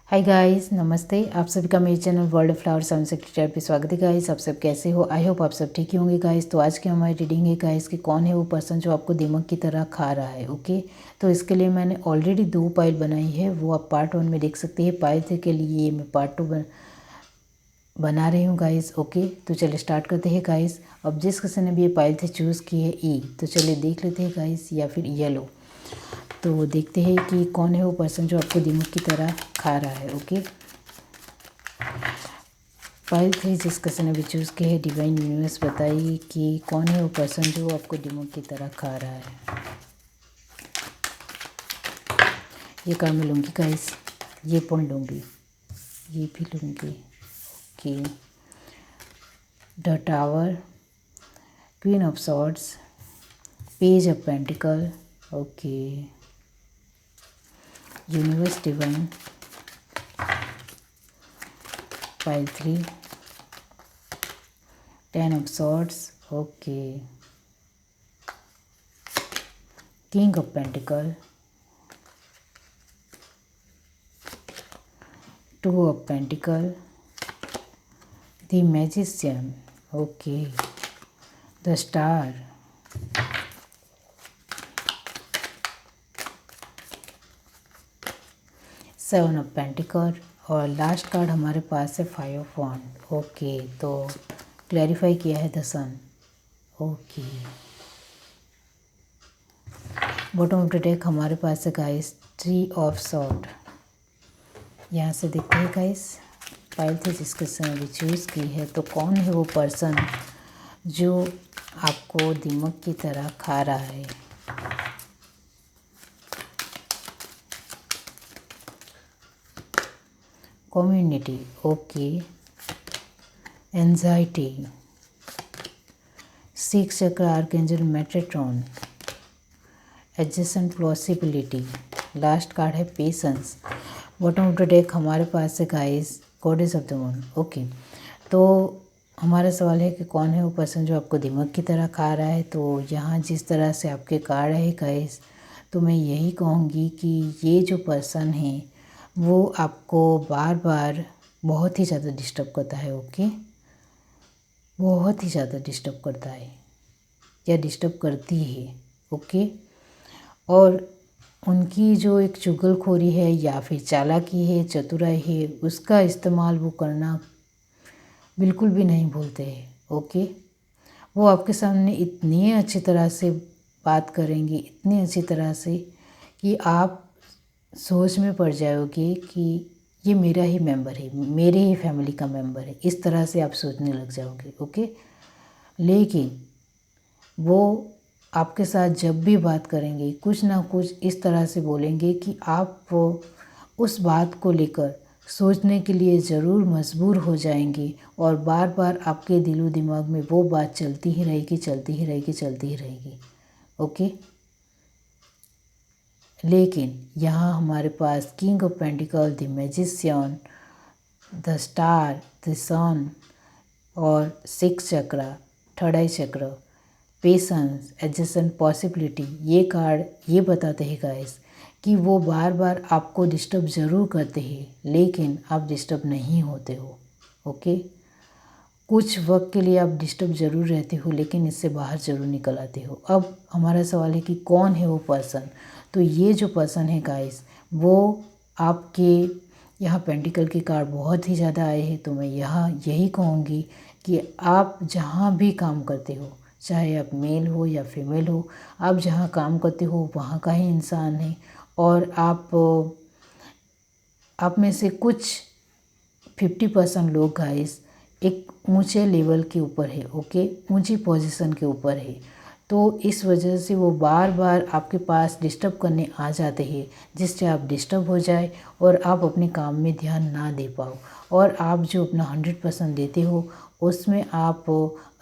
Hi guys, नमस्ते। आप सभी का मेरे channel world of flower sound secretary पे स्वागत है गाइस। आप सब कैसे हो? आई होप आप सब ठीक ही होंगे गाइस। तो आज की हमारी रीडिंग है गाइस कि कौन है वो पर्सन जो आपको दिमाग की तरह खा रहा है। ओके, तो इसके लिए मैंने ऑलरेडी 2 पाइल बनाई है, वो आप पार्ट 1 में देख सकते हैं। पाइल 3 के लिए मैं पार्ट 2 बना रही हूँ गाइस। ओके, तो चलिए स्टार्ट करते हैं गाइस। अब जिस किसी ने भी ये पाइल 3 चूज़ की है ई, तो चलिए देख लेते हैं गाइस, या फिर येलो। तो देखते हैं कि कौन है वो पर्सन जो आपको दिमाग की तरह खा रहा है। ओके, पाइल 3 जिस किसी ने भी चूज़ की है, डिवाइन यूनिवर्स बताइए कि कौन है वो पर्सन जो आपको दिमाग की तरह खा रहा है। ये कार्ड मैं लूँगी गाइस, ये पॉइंट लूँगी, ये भी लूँगी। Okay, the tower, queen of swords, page of pentacle. Okay, universe divine, pile 3, 10 of swords. Okay, king of pentacle, 2 of pentacle, the magician. Okay, the star, 7 of pentacle और last card हमारे पास है 5 of wand. Okay, तो clarify किया है the sun. Okay, bottom of the deck हमारे पास है गाइस 3 ऑफ सॉर्ड. यहाँ से देखते हैं गाइस, पाइल थे जिसके समय भी चूज़ की है, तो कौन है वो पर्सन जो आपको दिमाग की तरह खा रहा है। Community, okay, anxiety, 6 chakra archangel Metatron, adjacent possibility, last card है patience. Bottom of the deck हमारे पास है guys goddess of the moon. Okay, तो हमारा सवाल है कि कौन है वो पर्सन जो आपको दिमाग की तरह खा रहा है। तो यहाँ जिस तरह से आपके कार्ड है गाइस, तो मैं यही कहूँगी कि ये जो पर्सन है वो आपको बार बार बहुत ही ज़्यादा डिस्टर्ब करता है। ओके, बहुत ही ज़्यादा डिस्टर्ब करता है या डिस्टर्ब करती है। ओके, और उनकी जो एक चुगलखोरी है या फिर चालाकी है, चतुराई है, उसका इस्तेमाल वो करना बिल्कुल भी नहीं भूलते हैं। ओके, वो आपके सामने इतनी अच्छी तरह से बात करेंगे, इतनी अच्छी तरह से कि आप सोच में पड़ जाओगे कि ये मेरा ही मेंबर है, मेरे ही फैमिली का मेंबर है, इस तरह से आप सोचने लग जाओगे। ओके, लेकिन वो आपके साथ जब भी बात करेंगे कुछ ना कुछ इस तरह से बोलेंगे कि आप उस बात को लेकर सोचने के लिए ज़रूर मजबूर हो जाएंगे और बार बार आपके दिलो दिमाग में वो बात चलती ही रहेगी, चलती ही रहेगी, चलती ही रहेगी। ओके, लेकिन यहाँ हमारे पास king of pentacle, the magician, the star, the sun और 6 chakra, third eye chakra, patience, adjacent possibility, ये कार्ड ये बताते हैं गाइस कि वो बार बार आपको डिस्टर्ब ज़रूर करते हैं, लेकिन आप डिस्टर्ब नहीं होते हो। ओके, कुछ वक्त के लिए आप डिस्टर्ब ज़रूर रहते हो, लेकिन इससे बाहर ज़रूर निकल आते हो। अब हमारा सवाल है कि कौन है वो पर्सन। तो ये जो पर्सन है गाइस, वो आपके यहाँ पेंटिकल के कार्ड बहुत ही ज़्यादा आए हैं, तो मैं यहाँ यही कहूँगी कि आप जहाँ भी काम करते हो, चाहे आप मेल हो या फीमेल हो, आप जहाँ काम करते हो वहाँ का ही इंसान है। और आप में से कुछ 50% लोग गाइस एक ऊंचे लेवल के ऊपर है। ओके, ऊंची पोजीशन के ऊपर है, तो इस वजह से वो बार बार आपके पास डिस्टर्ब करने आ जाते हैं, जिससे आप डिस्टर्ब हो जाए और आप अपने काम में ध्यान ना दे पाओ, और आप जो अपना 100% देते हो उसमें आप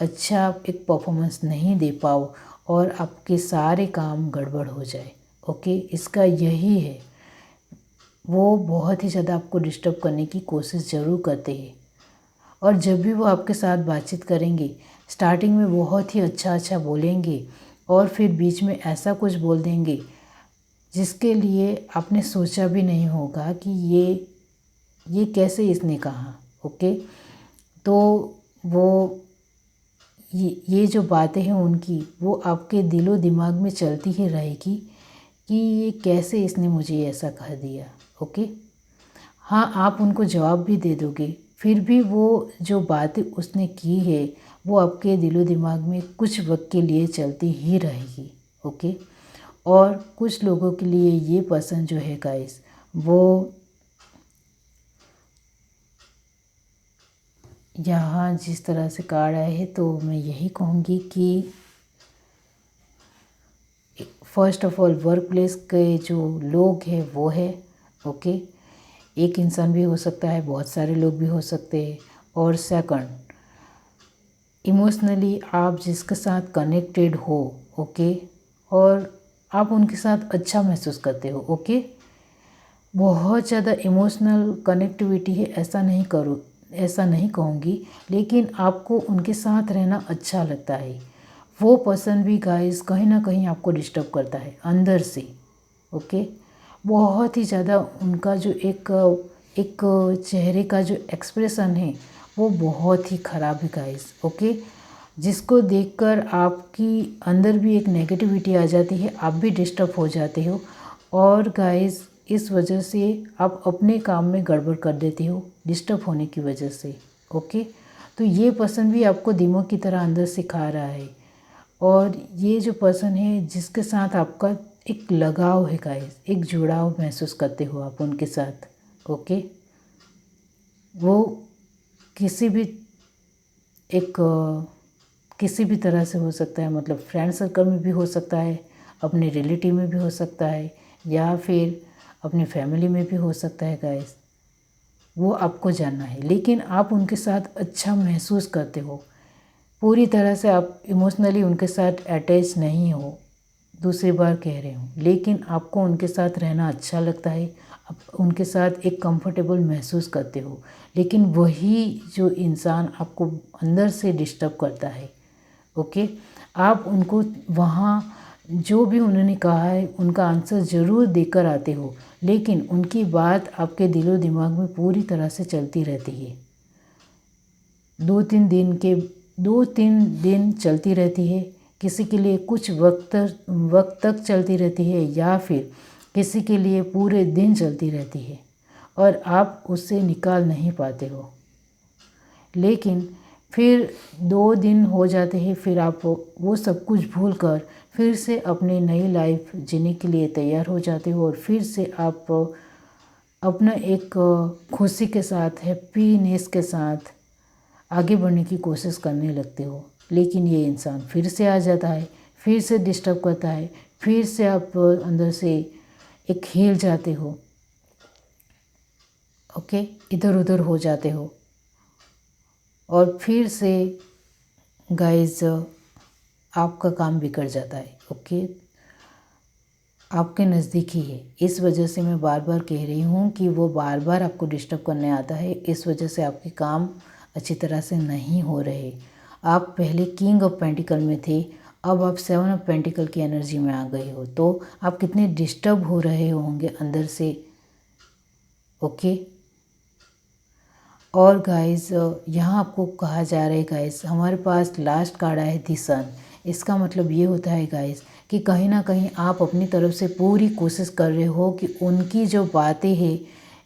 अच्छा एक परफॉर्मेंस नहीं दे पाओ और आपके सारे काम गड़बड़ हो जाए। ओके, इसका यही है, वो बहुत ही ज़्यादा आपको डिस्टर्ब करने की कोशिश ज़रूर करते हैं। और जब भी वो आपके साथ बातचीत करेंगे, स्टार्टिंग में बहुत ही अच्छा अच्छा बोलेंगे और फिर बीच में ऐसा कुछ बोल देंगे जिसके लिए आपने सोचा भी नहीं होगा कि ये ये कैसे इसने कहा। ओके, तो वो ये जो बातें हैं उनकी, वो आपके दिलो दिमाग में चलती ही रहेगी कि ये कैसे इसने मुझे ऐसा कह दिया। ओके, हाँ, आप उनको जवाब भी दे दोगे, फिर भी वो जो बातें उसने की है वो आपके दिलो दिमाग में कुछ वक्त के लिए चलती ही रहेगी। ओके, और कुछ लोगों के लिए ये पर्सन जो है गाइस, वो यहाँ जिस तरह से कार्ड आए हैं तो मैं यही कहूँगी कि first of all work place के जो लोग हैं वो है। ओके, एक इंसान भी हो सकता है, बहुत सारे लोग भी हो सकते हैं। और सेकंड, इमोशनली आप जिसके साथ कनेक्टेड हो, ओके, और आप उनके साथ अच्छा महसूस करते हो। ओके, बहुत ज़्यादा इमोशनल कनेक्टिविटी है ऐसा नहीं कहूँगी, लेकिन आपको उनके साथ रहना अच्छा लगता है। वो पर्सन भी गाइस कहीं ना कहीं आपको डिस्टर्ब करता है अंदर से। ओके, बहुत ही ज़्यादा उनका जो एक चेहरे का जो एक्सप्रेशन है वो बहुत ही ख़राब है गाइस। ओके, जिसको देखकर आपकी अंदर भी एक नेगेटिविटी आ जाती है, आप भी डिस्टर्ब हो जाते हो, और गाइस इस वजह से आप अपने काम में गड़बड़ कर देते हो डिस्टर्ब होने की वजह से। ओके, तो ये पर्सन भी आपको दिमाग की तरह अंदर से खा रहा है, और ये जो पर्सन है जिसके साथ आपका एक लगाव है गाइस, एक जुड़ाव महसूस करते हो आप उनके साथ। ओके, वो किसी भी किसी भी तरह से हो सकता है, मतलब फ्रेंड सर्कल में भी हो सकता है, अपने रिलेटिव में भी हो सकता है, या फिर अपनी फैमिली में भी हो सकता है गाइस। वो आपको जानना है, लेकिन आप उनके साथ अच्छा महसूस करते हो, पूरी तरह से आप इमोशनली उनके साथ अटैच नहीं हो, दूसरी बार कह रही हूँ, लेकिन आपको उनके साथ रहना अच्छा लगता है, आप उनके साथ एक कंफर्टेबल महसूस करते हो। लेकिन वही जो इंसान आपको अंदर से डिस्टर्ब करता है, ओके, आप उनको वहाँ जो भी उन्होंने कहा है उनका आंसर ज़रूर देकर आते हो, लेकिन उनकी बात आपके दिलो दिमाग में पूरी तरह से चलती रहती है। 2-3 दिन चलती रहती है, किसी के लिए कुछ वक्त तक चलती रहती है, या फिर किसी के लिए पूरे दिन चलती रहती है, और आप उससे निकाल नहीं पाते हो। लेकिन फिर 2 दिन हो जाते हैं, फिर आप वो सब कुछ भूलकर फिर से अपनी नई लाइफ जीने के लिए तैयार हो जाते हो, और फिर से आप अपना एक खुशी के साथ, हैप्पीनेस के साथ आगे बढ़ने की कोशिश करने लगते हो। लेकिन ये इंसान फिर से आ जाता है, फिर से डिस्टर्ब करता है, फिर से आप अंदर से एक हिल जाते हो। ओके, इधर उधर हो जाते हो, और फिर से गाइस आपका काम बिगड़ जाता है। ओके, आपके नज़दीक ही है, इस वजह से मैं बार बार कह रही हूँ कि वो बार बार आपको डिस्टर्ब करने आता है, इस वजह से आपके काम अच्छी तरह से नहीं हो रहे। आप पहले किंग ऑफ पेंटिकल में थे, अब आप 7 ऑफ पेंटिकल की एनर्जी में आ गए हो, तो आप कितने डिस्टर्ब हो रहे होंगे अंदर से। ओके, और गाइस यहाँ आपको कहा जा रहा है गाइस, हमारे पास लास्ट कार्ड आया है दी सन। इसका मतलब ये होता है गाइस कि कहीं ना कहीं आप अपनी तरफ से पूरी कोशिश कर रहे हो कि उनकी जो बातें हैं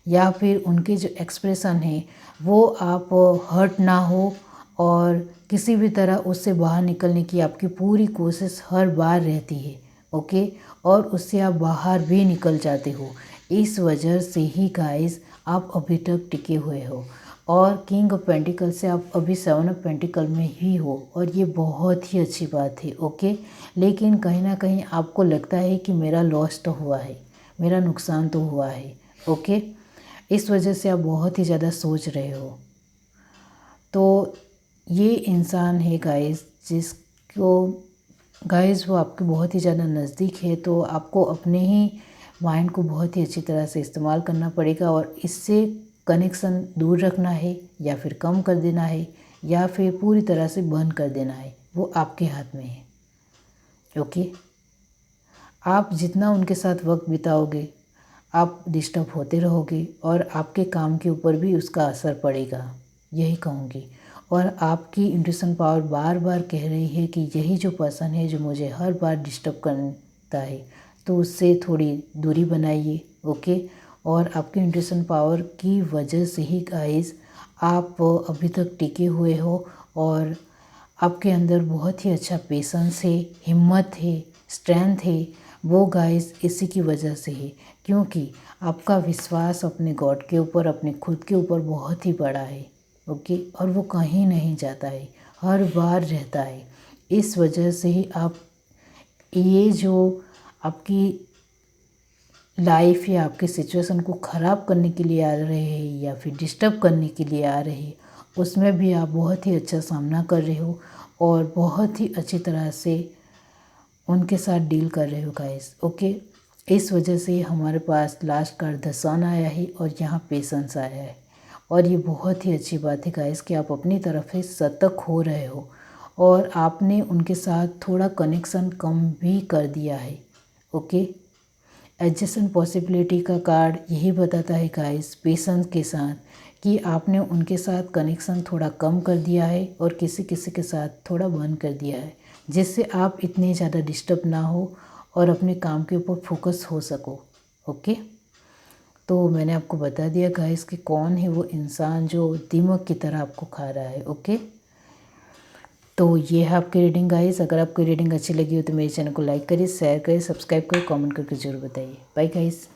या फिर उनके जो एक्सप्रेशन है वो आप हर्ट ना हो, और किसी भी तरह उससे बाहर निकलने की आपकी पूरी कोशिश हर बार रहती है। ओके, और उससे आप बाहर भी निकल जाते हो, इस वजह से ही गाइस आप अभी तक टिके हुए हो, और किंग ऑफ पेंटिकल से आप अभी 7 ऑफ पेंटिकल में ही हो, और ये बहुत ही अच्छी बात है। ओके, लेकिन कहीं ना कहीं आपको लगता है कि मेरा लॉस तो हुआ है, मेरा नुकसान तो हुआ है। ओके, इस वजह से आप बहुत ही ज़्यादा सोच रहे हो। तो ये इंसान है गाइस जिसको गाइस वो आपके बहुत ही ज़्यादा नज़दीक है, तो आपको अपने ही माइंड को बहुत ही अच्छी तरह से इस्तेमाल करना पड़ेगा, और इससे कनेक्शन दूर रखना है या फिर कम कर देना है या फिर पूरी तरह से बंद कर देना है, वो आपके हाथ में है। ओके, आप जितना उनके साथ वक्त बिताओगे, आप डिस्टर्ब होते रहोगे और आपके काम के ऊपर भी उसका असर पड़ेगा, यही कहूँगी। और आपकी इंट्यूशन पावर बार बार कह रही है कि यही जो पर्सन है जो मुझे हर बार डिस्टर्ब करता है, तो उससे थोड़ी दूरी बनाइए। ओके। और आपकी इंट्यूशन पावर की वजह से ही गाइस आप अभी तक टिके हुए हो और आपके अंदर बहुत ही अच्छा पेशेंस है, हिम्मत है, स्ट्रेंथ है। वो गाइस इसी की वजह से है, क्योंकि आपका विश्वास अपने गॉड के ऊपर, अपने खुद के ऊपर बहुत ही बड़ा है। ओके। और वो कहीं नहीं जाता है, हर बार रहता है। इस वजह से ही आप ये जो आपकी लाइफ या आपके सिचुएशन को ख़राब करने के लिए आ रहे हैं या फिर डिस्टर्ब करने के लिए आ रहे हैं, उसमें भी आप बहुत ही अच्छा सामना कर रहे हो और बहुत ही अच्छी तरह से उनके साथ डील कर रहे हो गाइस। ओके। इस वजह से हमारे पास लास्ट कार्ड द सन आया है और यहाँ पेशेंस आया है। और ये बहुत ही अच्छी बात है गाइस कि आप अपनी तरफ से सतर्क हो रहे हो और आपने उनके साथ थोड़ा कनेक्शन कम भी कर दिया है। ओके। एडजस्टेंट पॉसिबिलिटी का कार्ड यही बताता है गाइस पेशेंस के साथ कि आपने उनके साथ कनेक्शन थोड़ा कम कर दिया है और किसी किसी के साथ थोड़ा बंद कर दिया है, जिससे आप इतने ज़्यादा डिस्टर्ब ना हो और अपने काम के ऊपर फोकस हो सको। ओके। तो मैंने आपको बता दिया गाइस कि कौन है वो इंसान जो दिमाग की तरह आपको खा रहा है। ओके। तो ये है आपकी रीडिंग गाइस। अगर आपको रीडिंग अच्छी लगी हो तो मेरे चैनल को लाइक करिए, शेयर करिए, सब्सक्राइब करिए, कमेंट करके जरूर बताइए। Bye guys.